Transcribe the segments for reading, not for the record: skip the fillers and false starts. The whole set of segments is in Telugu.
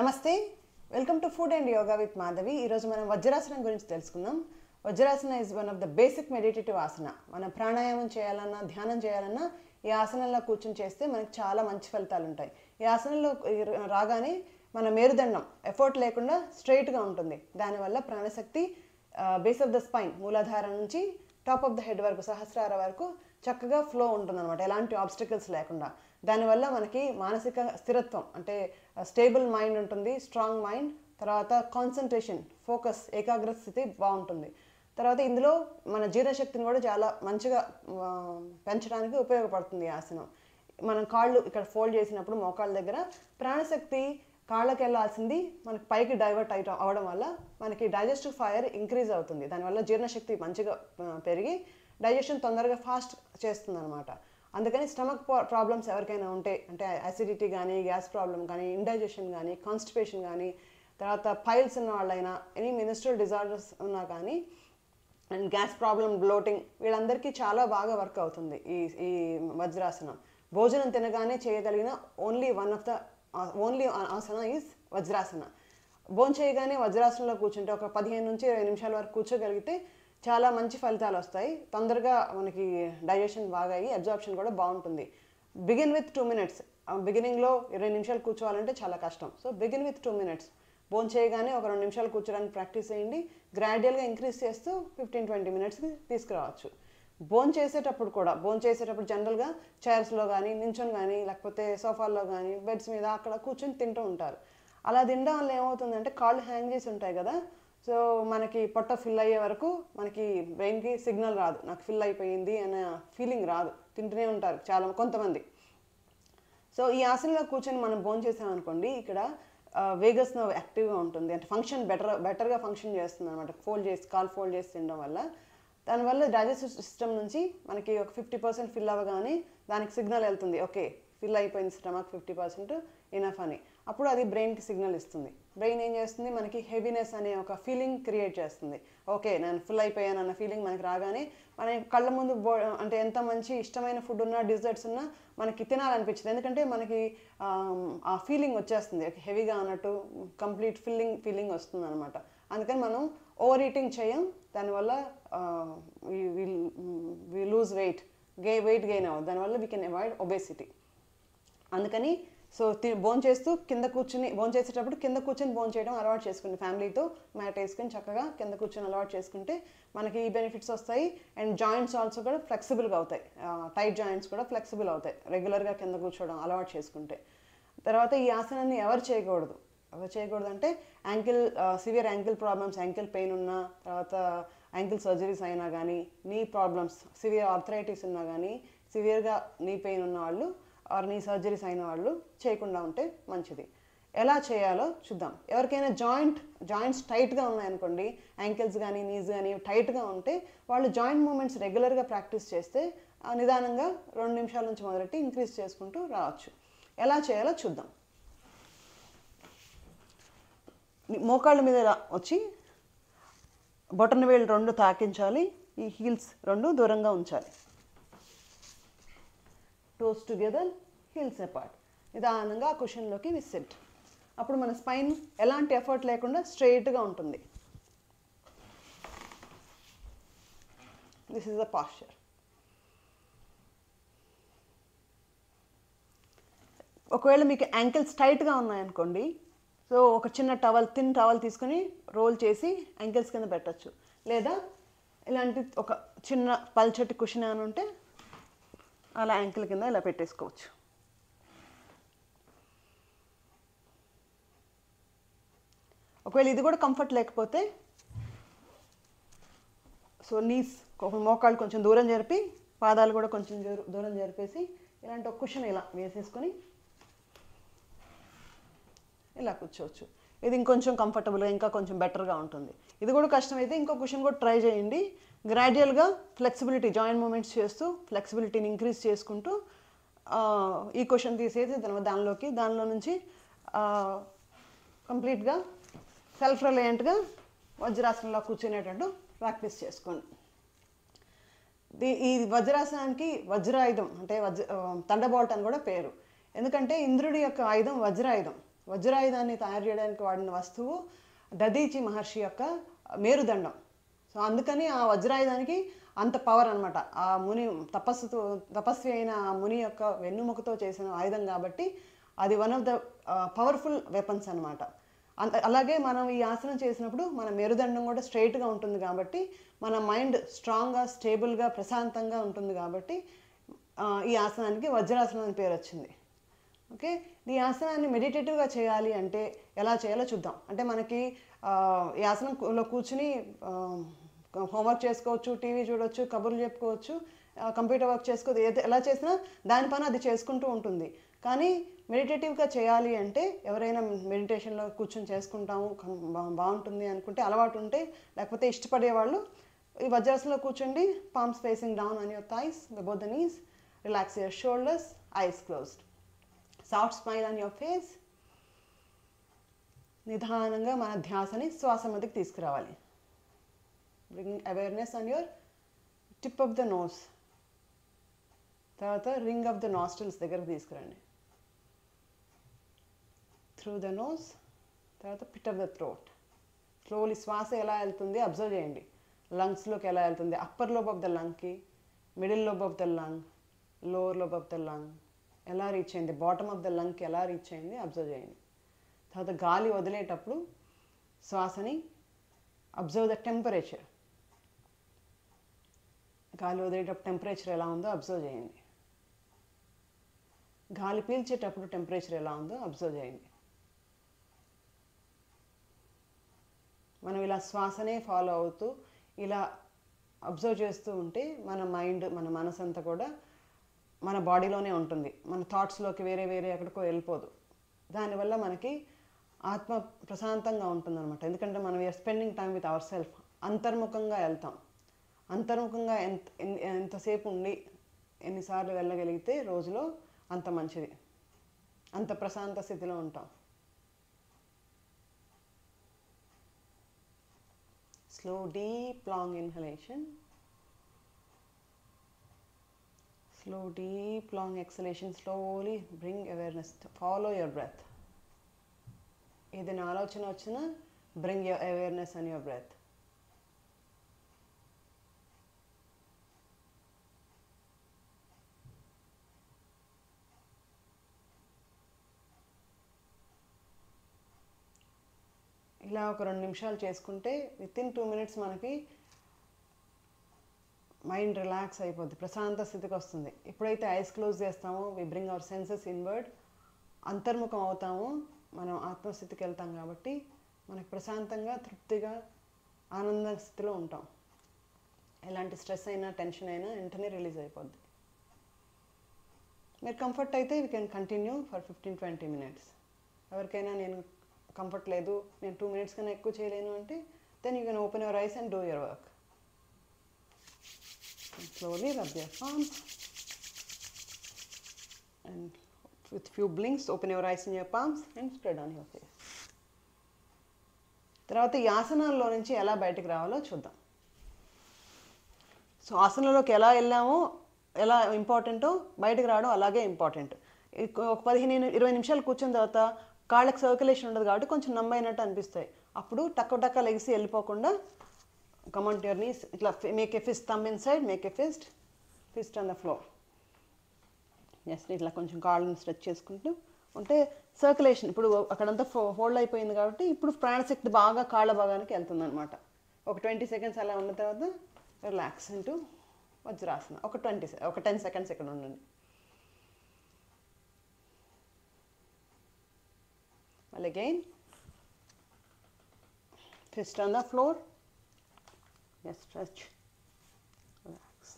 నమస్తే, welcome to food and yoga with Madhavi. ఈరోజు మనం వజ్రాసనం గురించి తెలుసుకుందాం. Vajrasana is one of the basic meditative asana. మనం ప్రాణాయామం చేయాలన్నా ధ్యానం చేయాలన్నా ఈ ఆసనంలో కూర్చొని చేస్తే మనకి చాలా మంచి ఫలితాలు ఉంటాయి. ఈ ఆసనంలో రాగానే మన మేరుదండం ఎఫర్ట్ లేకుండా స్ట్రైట్గా ఉంటుంది. దానివల్ల ప్రాణశక్తి బేస్ ఆఫ్ ద స్పైన్ మూలాధారం నుంచి టాప్ ఆఫ్ ద హెడ్ వరకు సహస్రార వరకు చక్కగా ఫ్లో ఉంటుందన్నమాట, ఎలాంటి ఆబ్స్టికల్స్ లేకుండా. దానివల్ల మనకి మానసిక స్థిరత్వం అంటే స్టేబుల్ మైండ్ ఉంటుంది, స్ట్రాంగ్ మైండ్, తర్వాత కాన్సన్ట్రేషన్, ఫోకస్, ఏకాగ్రత స్థితి బాగుంటుంది. తర్వాత ఇందులో మన జీర్ణశక్తిని కూడా చాలా మంచిగా పెంచడానికి ఉపయోగపడుతుంది ఈ ఆసనం. మనం కాళ్ళు ఇక్కడ ఫోల్డ్ చేసినప్పుడు మోకాళ్ళ దగ్గర ప్రాణశక్తి కాళ్ళకి వెళ్ళాల్సింది మనకి పైకి డైవర్ట్ అవ్వడం వల్ల మనకి డైజెస్టివ్ ఫైర్ ఇంక్రీజ్ అవుతుంది. దానివల్ల జీర్ణశక్తి మంచిగా పెరిగి డైజెషన్ తొందరగా ఫాస్ట్ చేస్తుంది అనమాట. అందుకని స్టమక్ ప్రాబ్లమ్స్ ఎవరికైనా ఉంటే, అంటే అసిడిటీ కానీ, గ్యాస్ ప్రాబ్లం కానీ, ఇండైజెషన్ కానీ, కాన్స్టిపేషన్ కానీ, తర్వాత పైల్స్ ఉన్న వాళ్ళైనా, ఎనీ మినిస్ట్రల్ డిజార్డర్స్ ఉన్నా కానీ, అండ్ గ్యాస్ ప్రాబ్లం, బ్లోటింగ్, వీళ్ళందరికీ చాలా బాగా వర్క్ అవుతుంది ఈ వజ్రాసనం. భోజనం తినగానే చేయగలిగిన ఓన్లీ ఆసన ఈజ్ వజ్రాసన. భోజనం చేయగానే వజ్రాసనంలో కూర్చుంటే ఒక 15 నుంచి 20 నిమిషాల వరకు కూర్చోగలిగితే చాలా మంచి ఫలితాలు వస్తాయి. తొందరగా మనకి డైజెషన్ బాగా అయ్యి అబ్జార్ప్షన్ కూడా బాగుంటుంది. Begin with 2 minutes. బిగినింగ్లో 20 నిమిషాలు కూర్చోవాలంటే చాలా కష్టం. So begin with 2 minutes. భోజనం చేయగానే ఒక 2 నిమిషాలు కూర్చోడానికి ప్రాక్టీస్ చేయండి. గ్రాడ్యువల్గా ఇంక్రీజ్ చేస్తూ 15-20 minutesకి తీసుకురావచ్చు. భోజనం చేసేటప్పుడు జనరల్గా చైర్స్లో కానీ, నించొని కానీ, లేకపోతే సోఫాల్లో కానీ, బెడ్స్ మీద అక్కడ కూర్చొని తింటూ ఉంటారు. అలా తినడం వల్ల ఏమవుతుందంటే కాళ్ళు హ్యాంగ్ చేసి ఉంటాయి కదా, సో మనకి పొట్ట ఫిల్ అయ్యే వరకు మనకి బ్రెయిన్కి సిగ్నల్ రాదు, నాకు ఫిల్ అయిపోయింది అనే ఫీలింగ్ రాదు. తింటూనే ఉంటారు కొంతమంది. సో ఈ ఆసనంలో కూర్చొని మనం భోజనం చేసామనుకోండి, ఇక్కడ వేగస్ నర్వ్ యాక్టివ్గా ఉంటుంది, అంటే ఫంక్షన్ బెటర్గా ఫంక్షన్ చేస్తుంది అనమాట. కాలు ఫోల్డ్ చేసి తినడం వల్ల. దానివల్ల డైజెస్టివ్ సిస్టమ్ నుంచి మనకి ఒక 50% ఫిల్ అవ్వగానే దానికి సిగ్నల్ వెళ్తుంది, ఓకే ఫిల్ అయిపోయింది స్టమక్ 50% ఇనఫ్ అని. అప్పుడు అది బ్రెయిన్కి సిగ్నల్ ఇస్తుంది. బ్రెయిన్ ఏం చేస్తుంది, మనకి హెవీనెస్ అనే ఒక ఫీలింగ్ క్రియేట్ చేస్తుంది. ఓకే నేను ఫుల్ అయిపోయాను అన్న ఫీలింగ్ మనకి రాగానే మన కళ్ళ ముందు అంటే ఎంత మంచి ఇష్టమైన ఫుడ్ ఉన్నా, డిజర్ట్స్ ఉన్నా మనకి తినాలనిపించింది. ఎందుకంటే మనకి ఆ ఫీలింగ్ వచ్చేస్తుంది, హెవీగా అన్నట్టు కంప్లీట్ ఫీలింగ్ వస్తుంది అనమాట. అందుకని మనం ఓవర్ ఈటింగ్ చేయం. దానివల్ల వి లూజ్ వెయిట్ గెయిన్ అవ్వదు. దానివల్ల వీ కెన్ అవాయిడ్ ఒబేసిటీ. అందుకని సో భోజనం చేసేటప్పుడు కింద కూర్చొని భోజనం చేయడం అలవాటు చేసుకుంటే, ఫ్యామిలీతో మ్యాట్ వేసుకొని చక్కగా కింద కూర్చొని అలవాటు చేసుకుంటే మనకి ఈ బెనిఫిట్స్ వస్తాయి. అండ్ జాయింట్స్ ఆల్సో కూడా ఫ్లెక్సిబుల్గా అవుతాయి, టైట్ జాయింట్స్ కూడా ఫ్లెక్సిబుల్ అవుతాయి రెగ్యులర్గా కింద కూర్చోవడం అలవాటు చేసుకుంటే. తర్వాత ఈ ఆసనాన్ని ఎవరు చేయకూడదు అంటే severe ankle problems, ankle pain ఉన్నా, తర్వాత యాంకిల్ సర్జరీస్ అయినా కానీ, నీ ప్రాబ్లమ్స్, సివియర్ ఆర్థరైటిస్ ఉన్నా కానీ, సివియర్గా నీ పెయిన్ ఉన్న వాళ్ళు ఆర్ నీ సర్జరీస్ అయిన వాళ్ళు చేయకుండా ఉంటే మంచిది. ఎలా చేయాలో చూద్దాం. ఎవరికైనా జాయింట్స్ టైట్గా ఉన్నాయనుకోండి, యాంకిల్స్ కానీ నీస్ కానీ టైట్గా ఉంటే వాళ్ళు జాయింట్ మూమెంట్స్ రెగ్యులర్గా ప్రాక్టీస్ చేస్తే నిదానంగా 2 నిమిషాల నుంచి మొదలెట్టి ఇంక్రీజ్ చేసుకుంటూ రావచ్చు. ఎలా చేయాలో చూద్దాం. మోకాళ్ళ మీద వచ్చి బొటన వేళ్ళు 2 తాకించాలి, ఈ హీల్స్ 2 దూరంగా ఉంచాలి. Toes together, heels apart. నిదానంగా కుషన్లోకి విసిట్. అప్పుడు మన స్పైన్ ఎలాంటి ఎఫర్ట్ లేకుండా స్ట్రైట్గా ఉంటుంది. This is the posture. ఒకవేళ మీకు యాంకిల్స్ టైట్గా ఉన్నాయనుకోండి, సో ఒక చిన్న థిన్ టవల్ తీసుకుని రోల్ చేసి యాంకిల్స్ కింద పెట్టచ్చు. లేదా ఇలాంటి ఒక చిన్న పల్చటి కుషన్ అని ఉంటే అలా యాంకిల్ కింద ఇలా పెట్టేసుకోవచ్చు. ఒకవేళ ఇది కూడా కంఫర్ట్ లేకపోతే సో నీస్ మోకాళ్ళు కొంచెం దూరం జరిపి, పాదాలు కూడా కొంచెం దూరం జరిపేసి ఇలాంటి ఒక కుషన్ ఇలా వేసేసుకొని ఇలా కూర్చోవచ్చు. ఇది ఇంకొంచెం కంఫర్టబుల్గా, ఇంకా కొంచెం బెటర్గా ఉంటుంది. ఇది కూడా కష్టమైతే ఇంకో కుషన్ కూడా ట్రై చేయండి. గ్రాడ్యువల్గా ఫ్లెక్సిబిలిటీ, జాయింట్ మూమెంట్స్ చేస్తూ ఫ్లెక్సిబిలిటీని ఇంక్రీజ్ చేసుకుంటూ ఈ కుషన్ తీసేసి దానిలో నుంచి కంప్లీట్గా సెల్ఫ్ రిలయంట్గా వజ్రాసనంలో కూర్చునేటట్టు ప్రాక్టీస్ చేసుకోండి. ఈ వజ్రాసనానికి వజ్రాయుధం అంటే థండర్బోల్ట్ అని కూడా పేరు. ఎందుకంటే ఇంద్రుడి యొక్క ఆయుధం వజ్రాయుధం. వజ్రాయుధాన్ని తయారు చేయడానికి వాడిన వస్తువు దదీచి మహర్షి యొక్క మేరుదండం. సో అందుకని ఆ వజ్రాయుధానికి అంత పవర్ అనమాట. ఆ ముని తపస్వి అయిన ఆ ముని యొక్క వెన్నుముకతో చేసిన ఆయుధం కాబట్టి అది one of the powerful weapons అనమాట. అలాగే మనం ఈ ఆసనం చేసినప్పుడు మన మెరుదండం కూడా స్ట్రైట్గా ఉంటుంది కాబట్టి మన మైండ్ స్ట్రాంగ్గా, స్టేబుల్గా, ప్రశాంతంగా ఉంటుంది కాబట్టి ఈ ఆసనానికి వజ్రాసనం అని పేరు వచ్చింది. ఓకే, ఈ ఆసనాన్ని మెడిటేటివ్గా చేయాలి అంటే ఎలా చేయాలో చూద్దాం. అంటే మనకి ఈ ఆసనంలో కూర్చుని హోంవర్క్ చేసుకోవచ్చు, టీవీ చూడవచ్చు, కబుర్లు చెప్పుకోవచ్చు, కంప్యూటర్ వర్క్ చేసుకోవచ్చు, ఎలా చేసినా దాని పని అది చేసుకుంటూ ఉంటుంది. కానీ మెడిటేటివ్గా చేయాలి అంటే ఎవరైనా మెడిటేషన్లో కూర్చొని చేసుకుంటాము బాగుంటుంది అనుకుంటే, అలవాటు ఉంటే, లేకపోతే ఇష్టపడే వాళ్ళు ఈ వజ్రాసనంలో కూర్చోండి. Palms facing down on your thighs, above the knees, relax your shoulders, eyes closed, soft smile on your face. నిదానంగా మన ధ్యాసని శ్వాస మీదకి తీసుకురావాలి. Bring awareness on your tip of the nose, తర్వాత రింగ్ ఆఫ్ ద నాస్ట్రిల్స్ దగ్గరకు తీసుకురండి. త్రూ ద నోస్, తర్వాత pit of the throat. Slowly శ్వాస ఎలా వెళ్తుంది అబ్జర్వ్ చేయండి. లంగ్స్లోకి ఎలా వెళ్తుంది, అప్పర్ లోబ్ ఆఫ్ ద లంగ్కి, middle lobe of the lung, lower lobe of the lung ఎలా రీచ్ అయింది, బాటమ్ ఆఫ్ ద లంగ్కి ఎలా రీచ్ అయింది అబ్జర్వ్ చేయండి. తర్వాత గాలి వదిలేటప్పుడు శ్వాసని అబ్జర్వ్ ద టెంపరేచర్. గాలి వదిలేటప్పుడు టెంపరేచర్ ఎలా ఉందో అబ్జర్వ్ చేయండి. గాలి పీల్చేటప్పుడు టెంపరేచర్ ఎలా ఉందో అబ్జర్వ్ చేయండి. మనం ఇలా శ్వాసనే ఫాలో అవుతూ ఇలా అబ్జర్వ్ చేస్తూ ఉంటే మన మైండ్, మన మనసు అంతా కూడా మన బాడీలోనే ఉంటుంది. మన థాట్స్లోకి వేరే ఎక్కడికో వెళ్ళిపోదు. దానివల్ల మనకి ఆత్మ ప్రశాంతంగా ఉంటుందన్నమాట. ఎందుకంటే మనం we're spending time with our self. అంతర్ముఖంగా వెళ్తాం. అంతర్ముఖంగా ఎంతసేపు ఉండి ఎన్నిసార్లు వెళ్ళగలిగితే రోజులో అంత మంచిది, అంత ప్రశాంత స్థితిలో ఉంటాం. Slow, deep, long inhalation. Slow, deep, long exhalation. Slowly bring awareness. Follow your breath. ఏదైనా ఆలోచన వచ్చినా bring your awareness on your breath. ఇలా ఒక 2 నిమిషాలు చేసుకుంటే వితిన్ 2 minutes మనకి మైండ్ రిలాక్స్ అయిపోద్ది, ప్రశాంత స్థితికి వస్తుంది. ఎప్పుడైతే ఐస్ క్లోజ్ చేస్తామో we bring our senses inward, అంతర్ముఖం అవుతామో మనం ఆత్మస్థితికి వెళ్తాం కాబట్టి మనకు ప్రశాంతంగా, తృప్తిగా, ఆనంద స్థితిలో ఉంటాం. ఎలాంటి స్ట్రెస్ అయినా, టెన్షన్ అయినా వెంటనే రిలీజ్ అయిపోద్ది. మీరు కంఫర్ట్ అయితే we can continue for 15-20 minutes. ఎవరికైనా నేను కంఫర్ట్ లేదు, నేను 2 minutes కన్నా ఎక్కువ చేయలేను అంటే then you can open your eyes and do your work. Slowly rub your palms and with few blinks open your eyes in your palms and spread on your face. తర్వాత ఈ ఆసనాల్లో నుంచి ఎలా బయటకు రావాలో చూద్దాం. సో ఆసనంలోకి ఎలా వెళ్ళామో, ఎలా ఇంపార్టెంటో బయటకు రావడం అలాగే ఇంపార్టెంట్. ఒక 15-20 నిమిషాలు కూర్చున్న తర్వాత కాళ్ళకి సర్క్యులేషన్ ఉండదు కాబట్టి కొంచెం నమ్మైనట్టు అనిపిస్తాయి. అప్పుడు టక్క లెగిసి వెళ్ళిపోకుండా come on to your knees, itla make a fist, thumb inside, make a fist on the floor. Just ఇట్లా కొంచెం కాళ్ళని స్ట్రెచ్ చేసుకుంటూ ఉంటే సర్క్యులేషన్ ఇప్పుడు అక్కడంతా హోల్డ్ అయిపోయింది కాబట్టి ఇప్పుడు ప్రాణశక్తి బాగా కాళ్ళ భాగానికి వెళ్తుంది అనమాట. ఒక 20 seconds అలా ఉన్న తర్వాత రిలాక్స్ ఇంటూ వజ్రాసన. ఒక 10 seconds ఇక్కడ ఉండండి. మళ్ళీ again fist on the floor. Yes, stretch, relax.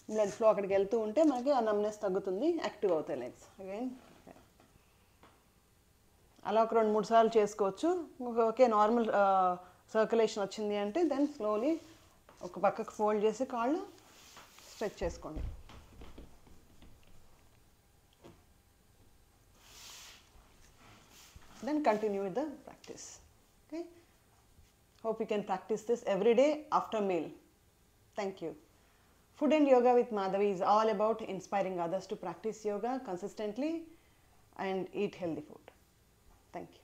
Blood flow అక్కడికి వెళ్తూ ఉంటే మనకి ఆ నమ్నెస్ తగ్గుతుంది, యాక్టివ్ అవుతాయి లెగ్స్. అగైన్ అలా ఒక 2-3 సార్లు చేసుకోవచ్చు. ఓకే, నార్మల్ సర్క్యులేషన్ వచ్చింది అంటే దెన్ స్లోలీ ఒక పక్కకు ఫోల్డ్ చేసి కాళ్ళు స్ట్రెచ్ చేసుకోండి. Then continue with the practice. Okay. Hope you can practice this every day after meal. Thank you. Food and Yoga with Madhavi is all about inspiring others to practice yoga consistently and eat healthy food. Thank you.